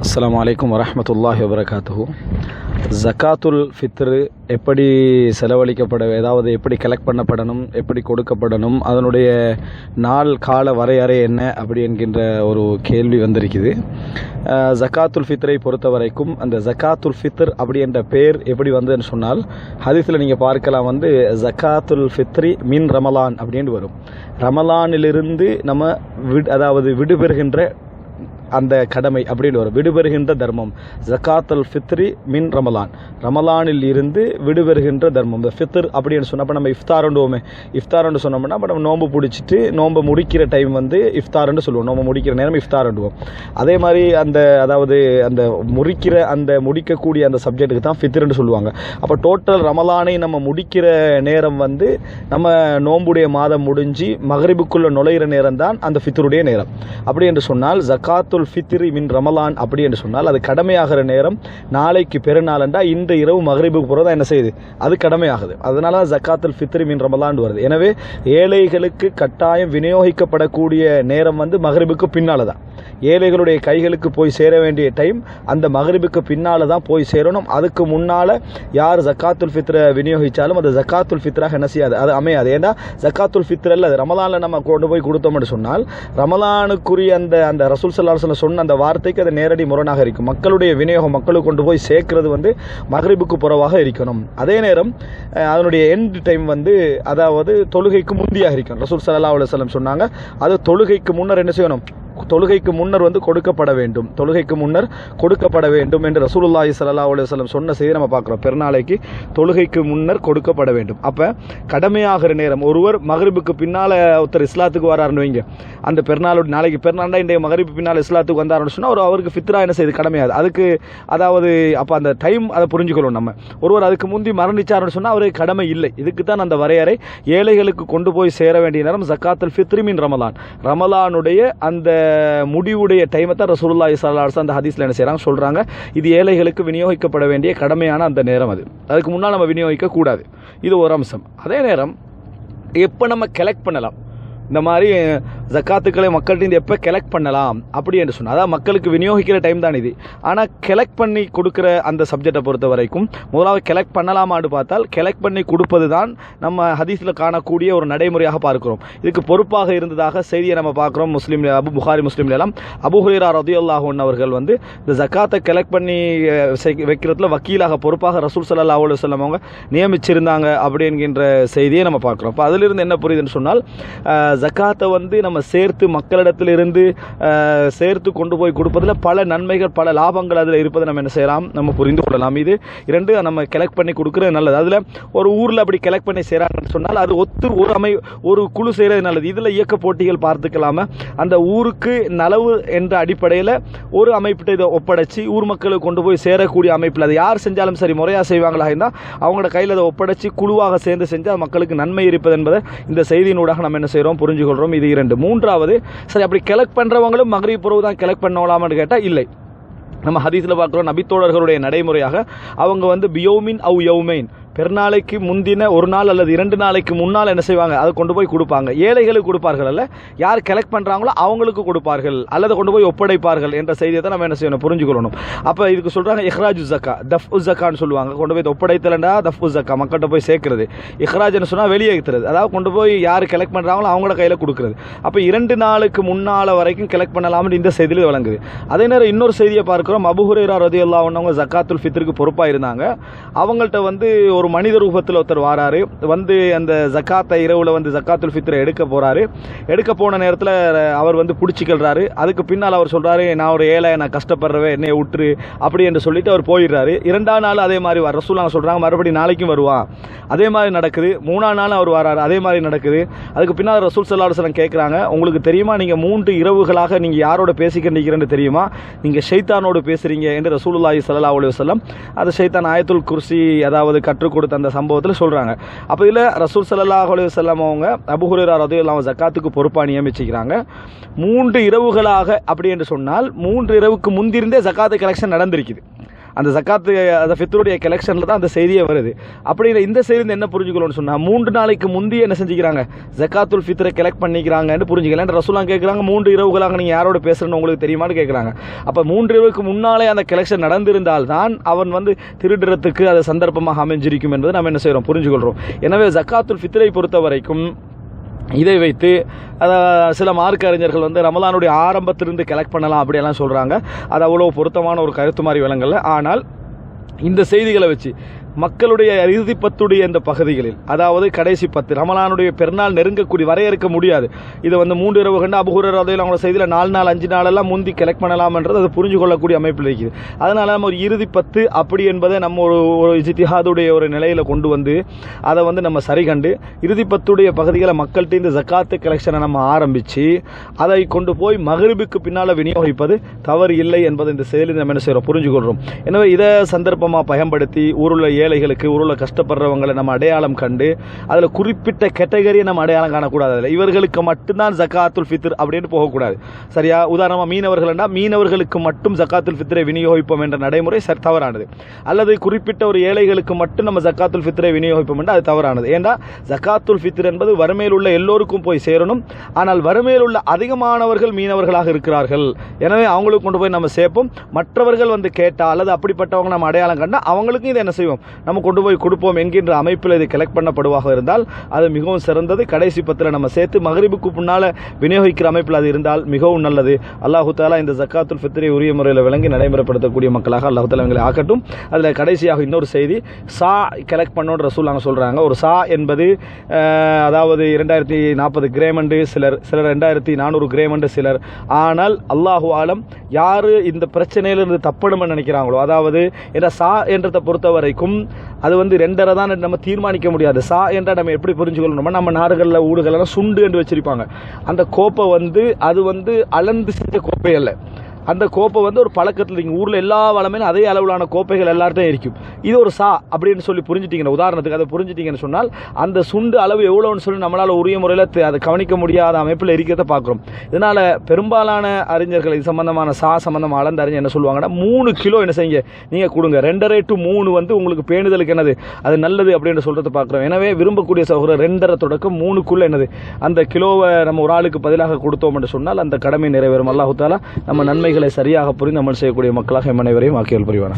அஸ்ஸலாமு அலைக்கும் வரஹ்மத்துல்லாஹி வபரகாத்துஹு. ஜக்காத்துல் ஃபித்ரு எப்படி செலவழிக்கப்பட, ஏதாவது எப்படி கலெக்ட் பண்ணப்படணும், எப்படி கொடுக்கப்படணும், அதனுடைய நாள் கால வரையறை என்ன அப்படி என்கின்ற ஒரு கேள்வி வந்திருக்குது. ஜக்காத்துல் ஃபித்ரை பொறுத்த வரைக்கும் அந்த ஜக்காத்துல் ஃபித்ர் அப்படி என்ற பேர் எப்படி வந்ததுன்னு சொன்னால், ஹதீஸில் நீங்கள் பார்க்கலாம், ஜக்காத்துல் ஃபித்ரி மின் ரமலான் அப்படின்னு வரும். ரமலானிலிருந்து நம்ம அதாவது விடுபெறுகின்ற அந்த கடமை அப்படின்னு வரும், விடுபெறுகின்ற தர்மம். ஜக்காத்துல் ஃபித்ரி மின் ரமலான், ரமலானில் இருந்து விடுபெறுகின்ற தர்மம். இந்த ஃபித்ர் அப்படின்னு சொன்னப்போ நம்ம இஃப்தாருண்டுவோமே, இஃப்தாருன்னு சொன்னோம்னா அப்போ நம்ம நோன்பு பிடிச்சிட்டு நோன்பு முடிக்கிற டைம் இஃப்தாருன்னு சொல்லுவோம், நோன்பு முடிக்கிற நேரம் இஃப்தாருண்டுவோம். அதே மாதிரி அதாவது அந்த முடிக்கக்கூடிய அந்த சப்ஜெக்ட்டுக்கு தான் ஃபித்ருன்னு சொல்லுவாங்க. அப்போ டோட்டல் ரமலானை நம்ம முடிக்கிற நேரம் நம்ம நோன்புடைய மாதம் முடிஞ்சு மகரிபுக்குள்ள நுழையிற நேரம் தான் அந்த ஃபித்ருடைய நேரம். அப்படி என்று சொன்னால் ஜக்காத்துல் ஃபித்ரி மின் ரமலான் அப்படி என்று சொன்னால் அது கடமையாகிற நேரம் நாளைக்கு பெருநாளண்டா இந்த இரவு மகரிபுக்கு போகிறதா என்ன செய்யுது, அது கடமையாகுது. அதனால ஜக்காத்துல் ஃபித்ரி மின் ரமலான் வருது. எனவே ஏழைகளுக்கு கட்டாயம் விநியோகிக்கப்படக்கூடிய நேரம் மகரிபுக்கு பின்னால தான். ஏழைகளுடைய கைகளுக்கு போய் சேர வேண்டிய டைம் அந்த மகரிபுக்கு பின்னால தான் போய் சேரணும். அதுக்கு முன்னால் யார் ஜக்காத்துல் ஃபித்ரை விநியோகித்தாலும் அது ஜக்காத்துல் ஃபித்ராக என்ன செய்யாது, அது அமையாது. ஏன்னா ஜக்காத்துல் ஃபித்ர் அல்ல, அது ரமலானில் நம்ம கொண்டு போய் கொடுத்தோம்னு சொன்னால் ரமலானுக்குரிய அந்த ரசூல் ஸல்லல்லாஹு அலைஹி வஸல்லம் சொன்ன அந்த வார்த்தைக்கு அது நேரடி முரணாக இருக்கும். மக்களுடைய விநியோகம் மக்களுக்கு கொண்டு போய் சேர்க்கிறது மகரிபுக்கு புறவாக இருக்கணும். அதே நேரம் அதனுடைய எண்ட் டைம் அதாவது தொழுகைக்கு முந்தியாக இருக்கும். ரசூல் ஸல்லல்லாஹு அலைஹி வஸல்லம் சொன்னாங்க, அது தொழுகைக்கு முன்னர் என்ன செய்யணும், தொழுகைக்கு முன்னர் கொடுக்கப்பட வேண்டும், தொழுகைக்கு முன்னர் கொடுக்கப்பட வேண்டும் என்று ரசூலுல்லாஹி ஸல்லல்லாஹு அலைஹி வஸல்லம் சொன்ன செய்தி நம்ம பார்க்குறோம். பெருநாளைக்கு தொழுகைக்கு முன்னர் கொடுக்கப்பட வேண்டும். அப்போ கடமையாகிற நேரம் ஒருவர் மகரிபுக்கு பின்னால் ஒருத்தர் இஸ்லாத்துக்கு வராருன்னு வைங்க, அந்த பெருநாள் நாளைக்கு பெருநாள்னா இன்றைய மகரிபு பின்னால் இஸ்லாத்துக்கு வந்தாருன்னு சொன்னால் அவருக்கு ஃபித்ரா என்ன செய்யுது, கடமையாது. அதுக்கு அதாவது அப்போ அந்த டைம் அதை புரிஞ்சுக்கணும். நம்ம ஒருவர் அதுக்கு முந்தி மரணிச்சாருன்னு சொன்னால் அவருக்கு கடமை இல்லை. இதுக்கு தான் அந்த வரையறை. ஏழைகளுக்கு கொண்டு போய் சேர வேண்டிய நேரம் ஜக்காத்துல் ஃபித்ரி மின் ரமலான், ரமலானுடைய அந்த முடிவுடைய டைமை தான் ரசூலுல்லாஹி ஸல்லல்லாஹு அலைஹி வஸல்லம் அந்த ஹதீஸ்ல என்ன செய்றாங்க, சொல்றாங்க, இது ஏழைகளுக்கு விநியோகிக்கப்பட வேண்டிய கடமையான அந்த நேரம். அதுக்கு முன்னால் நம்ம விநியோகிக்க கூடாது. இது ஒரு அம்சம். அதே நேரம் எப்போ நம்ம கலெக்ட் பண்ணலாம், இந்த மாதிரி ஜக்காத்துக்களை மக்கள்கிட்ட எப்போ கலெக்ட் பண்ணலாம் அப்படி என்று சொன்னால், அதாவது மக்களுக்கு விநியோகிக்கிற டைம் தான் இது. ஆனால் கலெக்ட் பண்ணி கொடுக்குற அந்த சப்ஜெக்டை பொறுத்த வரைக்கும் முதலாவது கலெக்ட் பண்ணலாமான்னு பார்த்தால் கலெக்ட் பண்ணி கொடுப்பது தான் நம்ம ஹதீஸில் காணக்கூடிய ஒரு நடைமுறையாக பார்க்கிறோம். இதுக்கு பொறுப்பாக இருந்ததாக செய்தியை நம்ம பார்க்குறோம். புகாரி முஸ்லீம்ல எல்லாம் அபூ ஹுரைரா ரலியல்லாஹு அன்ஹு அவர்கள் இந்த ஜக்காத்தை கலெக்ட் பண்ணி வைக்கிறதுல வக்கீலாக பொறுப்பாக ரசூல் ஸல்லல்லாஹு அலைஹி வஸல்லம் அவங்க நியமிச்சிருந்தாங்க அப்படி என்கின்ற செய்தியை நம்ம பார்க்குறோம். அப்போ அதிலிருந்து என்ன புரியுதுன்னு சொன்னால், ஜக்காத்தை நம்ம சேர்த்து மக்களிடத்திலிருந்து சேர்த்து கொண்டு போய் கொடுப்பதில் பல நன்மைகள் பல லாபங்கள் அதில் இருப்பதை நம்ம என்ன செய்யலாம், நம்ம புரிந்து கொள்ளலாம். இது இரண்டு நம்ம கலெக்ட் பண்ணி கொடுக்குறது நல்லது. அதில் ஒரு ஊரில் அப்படி கலெக்ட் பண்ணி செய்கிறாங்கன்னு சொன்னால் அது ஒரு குழு செய்கிறது நல்லது. இதில் இயக்க போட்டிகள் பார்த்துக்கலாம அந்த ஊருக்கு நலவு என்ற அடிப்படையில் ஒரு அமைப்பிட்ட இதை ஒப்படைச்சி ஊர் மக்களுக்கு கொண்டு போய் சேரக்கூடிய அமைப்பில் அது யார் செஞ்சாலும் சரி முறையாக செய்வாங்களா இருந்தால் அவங்களோட கையில் அதை ஒப்படைச்சி குழுவாக சேர்ந்து செஞ்சால் மக்களுக்கு நன்மை இருப்பது என்பதை இந்த செய்தியினூடாக நம்ம என்ன செய்கிறோம், புரிஞ்சுக்கொள்கிறோம். இது இரண்டு. மூன்றாவது, சரி அப்படி கலெக்ட் பண்ணுறவங்களும் மகரிப் பிறகு தான் கலெக்ட் பண்ணலாமான்னு கேட்டால் இல்லை. நம்ம ஹதீஸில் பார்க்குறோம், நபித்தோழர்களுடைய நடைமுறையாக அவங்க பியோமின் அவ் யௌமைன், பெருநாளைக்கு முந்தின ஒரு நாள் அல்லது 2 நாளைக்கு முன்னால் என்ன செய்வாங்க, அதை கொண்டு போய் கொடுப்பாங்க. ஏழைகளுக்கு கொடுப்பார்கள் அல்ல, யார் கலெக்ட் பண்ணுறாங்களோ அவங்களுக்கு கொடுப்பார்கள் அல்லது கொண்டு போய் ஒப்படைப்பார்கள் என்ற செய்தியை தான் நம்ம என்ன செய்யணும், புரிஞ்சுக்கொள்ளணும். அப்போ இதுக்கு சொல்கிறாங்க இஹ்ராஜு ஜக்கா, தஃப் உஸ்ஸக்கான்னு சொல்லுவாங்க. கொண்டு போய் ஒப்படைத்தலண்டா தஃப் உஸ்ஸக்கா, மக்கள்கிட்ட போய் சேர்க்கிறது. இஹ்ராஜ்னு சொன்னால் வெளியே ஏற்றுறது, அதாவது கொண்டு போய் யார் கலெக்ட் பண்ணுறாங்களோ அவங்களோட கையில் கொடுக்குறது. அப்போ 2 நாளுக்கு முன்னால் வரைக்கும் கலெக்ட் பண்ணலாம்னு இந்த செய்தியில் வழங்குது. அதே நேரம் இன்னொரு செய்தியை பார்க்குறோம், அபூ ஹுரைரா ரலியல்லாஹு அன்ஹு அவங்க ஜக்காத்துல் ஃபித்ருக்கு பொறுப்பாக இருந்தாங்க. அவங்கள்ட்ட ஒரு மனித ரூபத்தில் ஒருத்தர் வராரு, அந்த ஜக்காத்தை இரவில் ஜக்காத்துல் ஃபித்ரை எடுக்க போகிறாரு. எடுக்க போன நேரத்தில் அவர் பிடிச்சிக்கிறாரு. அதுக்கு பின்னால் அவர் சொல்கிறாரு, நான் ஒரு ஏழை, நான் கஷ்டப்படுறவே, என்னைய விட்டுரு அப்படி என்று சொல்லிட்டு அவர் போயிடுறாரு. 2ஆம் நாள் அதே மாதிரி ரசூலுல்லாஹ் சொல்கிறாங்க, மறுபடியும் நாளைக்கும் வருவான். அதே மாதிரி நடக்குது. 3ஆம் நாள் அவர் வராரு, அதே மாதிரி நடக்குது. அதுக்கு பின்னால் ரசூல் ஸல்லல்லாஹு அலைஹி வஸல்லம் கேட்குறாங்க, உங்களுக்கு தெரியுமா நீங்கள் 3 இரவுகளாக நீங்கள் யாரோட பேசிக்கின்றீங்கன்னு தெரியுமா, நீங்கள் ஷைத்தானோடு பேசுகிறீங்க என்று ரசூலுல்லாஹி ஸல்லல்லாஹு அலைஹி வஸல்லம் அது ஷைத்தான் ஆயத்துல் குர்சி அதாவது கற்றுக் கொடுத்த அந்த சம்பவத்தில் சொல்கிறாங்க. அப்போ இதில் ரசூல் ஸல்லல்லாஹு அலைஹி வஸல்லம் அவங்க அபூ ஹுரைரா ரலியல்லாஹு அன்ஹு ஜக்காத்துக்கு பொறுப்பாக நியமிச்சுக்கிறாங்க. 3 இரவுகளாக அப்படி என்று சொன்னால் 3 இரவுக்கு முந்திருந்தே ஜக்காத்து கலெக்ஷன் நடந்திருக்குது. அந்த ஜக்காத்து அந்த ஃபித்ருடைய கலெக்ஷனில் தான் அந்த செய்தியே வருது. அப்படிங்கிற இந்த செய்தி என்ன புரிஞ்சுக்கணும்னு சொன்னால் 3 நாளைக்கு முந்தைய என்ன செஞ்சுக்கிறாங்க, ஜக்காத்துல் ஃபித்ரை கலெக்ட் பண்ணிக்கிறாங்கன்னு புரிஞ்சுக்கலாம். ரசூலுல்லாஹ் கேட்குறாங்க 3 இரவுகளாக நீங்கள் யாரோட பேசுகிறேன்னு உங்களுக்கு தெரியுமான்னு கேட்குறாங்க. அப்போ 3 இரவுக்கு முன்னாலே அந்த கலெக்ஷன் நடந்திருந்தால் தான் அவன் வந்து திருடுறதுக்கு அது சந்தர்ப்பமாக அமைஞ்சிருக்கும் என்பதை நம்ம என்ன செய்கிறோம், புரிஞ்சுக்கொள்கிறோம். எனவே ஜக்காத்துல் ஃபித்ரை பொறுத்த வரைக்கும் இதை வைத்து சில மார்க்க அறிஞர்கள் வந்து ரமலானுடைய ஆரம்பத்திலிருந்து கலெக்ட் பண்ணலாம் அப்படியெல்லாம் சொல்கிறாங்க. அது அவ்வளோ பொருத்தமான ஒரு கருத்து மாதிரி விளங்கல. ஆனால் இந்த செய்திகளை வச்சு மக்களுடைய இறுதி பத்துடைய இந்த பகுதிகளில், அதாவது கடைசி 10 ரமலானுடைய பெருநாள் நெருங்கக்கூடிய வரையறுக்க முடியாது. இதை வந்து 3 இரவு கண்டு அபூ ஹுரைரா ரலியல்லாஹு அன்ஹு செய்தியில் 4 நாள் 5 நாளெல்லாம் முந்தி கலெக்ட் பண்ணலாம்ன்றது அது புரிஞ்சு கொள்ளக்கூடிய அமைப்பில் இருக்குது. அதனால நம்ம ஒரு இறுதி 10 அப்படி என்பதை நம்ம ஒரு இஜ்திஹாதுடைய ஒரு நிலையில் கொண்டு வந்து அதை வந்து நம்ம சரி கண்டு இறுதி 10 பகுதிகளை மக்கள்கிட்ட இந்த ஜக்காத்து கலெக்ஷனை நம்ம ஆரம்பித்து அதை கொண்டு போய் மக்ரிபுக்கு பின்னால் விநியோகிப்பது தவறு இல்லை என்பதை இந்த செயலில் நம்ம என்ன செய்கிறோம், புரிஞ்சுக்கொள்கிறோம். எனவே இதை சந்தர்ப்பமாக பயன்படுத்தி ஊருள்ள ஏழைகளுக்கு ஊருள்ள கஷ்டப்படுறவங்களை நம்ம அடையாளம் கண்டு அதில் குறிப்பிட்ட கேட்டகரியை நம்ம அடையாளம் காணக்கூடாது. அதில் இவர்களுக்கு மட்டும்தான் ஜக்காத்துல் ஃபித்ர் அப்படின்னு போகக்கூடாது. சரியா? உதாரணமாக மீனவர்கள்னா மீனவர்களுக்கு மட்டும் ஜக்காத்துல் ஃபித்ரை விநியோகிப்போம் என்ற நடைமுறை தவறானது. அல்லது குறிப்பிட்ட ஒரு ஏழைகளுக்கு மட்டும் நம்ம ஜக்காத்துல் ஃபித்ரை விநியோகிப்போம் என்று அது தவறானது. ஏன்னா ஜக்காத்துல் ஃபித்ர் என்பது வறுமையில் உள்ள எல்லோருக்கும் போய் சேரணும். ஆனால் வறுமையில் உள்ள அதிகமானவர்கள் மீனவர்களாக இருக்கிறார்கள். எனவே அவங்களுக்கு கொண்டு போய் நம்ம சேர்ப்போம். மற்றவர்கள் வந்து கேட்டால் அல்லது அப்படிப்பட்டவங்க நம்ம அடையாளம் கண்டால் அவங்களுக்கும் இதை என்ன செய்வோம், நம்ம கொண்டு போய் கொடுப்போம் என்கின்ற அமைப்பில் இது கலெக்ட் பண்ணப்படுவாக இருந்தால் அது மிகவும் சிறந்தது. கடைசி 10 நம்ம சேர்த்து மக்ரிபுக்கு முன்னால் விநியோகிக்கிற அமைப்பில் அது இருந்தால் மிகவும் நல்லது. அல்லாஹு தஆலா இந்த ஜக்காத்துல் ஃபித்ரை உரிய முறையில் விளங்கி நடைமுறைப்படுத்தக்கூடிய மக்களாக அல்லாஹு தஆலா எங்களை ஆக்கட்டும். அதில் கடைசியாக இன்னொரு செய்தி, சா கலெக்ட் பண்ணோன்னு ரசூலுல்லாஹ் சொல்கிறாங்க. ஒரு சா என்பது அதாவது 2040 கிராம் என்று சிலர் 2400 கிராம் என்று சிலர். ஆனால் அல்லாஹு ஆலம் யார் இந்த பிரச்சனையிலிருந்து தப்பணும்னு நினைக்கிறாங்களோ, அதாவது இந்த சா என்றதை பொறுத்த வரைக்கும் அது வந்து 2.5 தான் நம்ம தீர்மானிக்க முடியாது. சா என்ற நம்ம எப்படி புரிஞ்சுக்கொள்ளணும்னா, நம்ம நாடுகளில் ஊடுகளெல்லாம் சுண்டு என்று வச்சிருப்பாங்க. அந்த கோப்பை வந்து அது வந்து அளந்து செஞ்ச கோப்பை அல்ல. அந்த கோப்பை வந்து ஒரு பழக்கத்தில் நீங்கள் ஊரில் எல்லா வளமே அதே அளவிலான கோப்பைகள் எல்லார்ட்டையும் இருக்கும். இது ஒரு சா அப்படின்னு சொல்லி புரிஞ்சுட்டிங்கன்னா, உதாரணத்துக்கு அதை புரிஞ்சுட்டிங்கன்னு சொன்னால் அந்த சுண்டு அளவு எவ்வளோன்னு சொல்லி நம்மளால் உரிய முறையில் அதை கவனிக்க முடியாத அமைப்பில் இருக்கிறத பார்க்குறோம். இதனால் பெரும்பாலான அறிஞர்கள் இது சம்பந்தமான சா சம்பந்தமாக அளந்த அறிஞர் என்ன சொல்லுவாங்கன்னா, 3 கிலோ என்ன செய்யுங்க நீங்கள் கொடுங்க. 2.5 to 3 வந்து உங்களுக்கு பேணுதலுக்கு என்னது அது நல்லது அப்படின்னு சொல்கிறத பார்க்குறோம். எனவே விரும்பக்கூடிய சகோதரர் 2.5 தொடக்கம் 3க்குள்ளே என்னது அந்த கிலோவை நம்ம ஒரு ஆளுக்கு பதிலாக கொடுத்தோம் என்று சொன்னால் அந்த கடமை நிறைவேறும். அல்லாஹ் தஆலா நம்ம நன்மைகளை சரியாக புரிந்து அமல் செய்யக்கூடிய மக்களாக எம் அனைவரையும் ஆக்கியல் புரிவானா.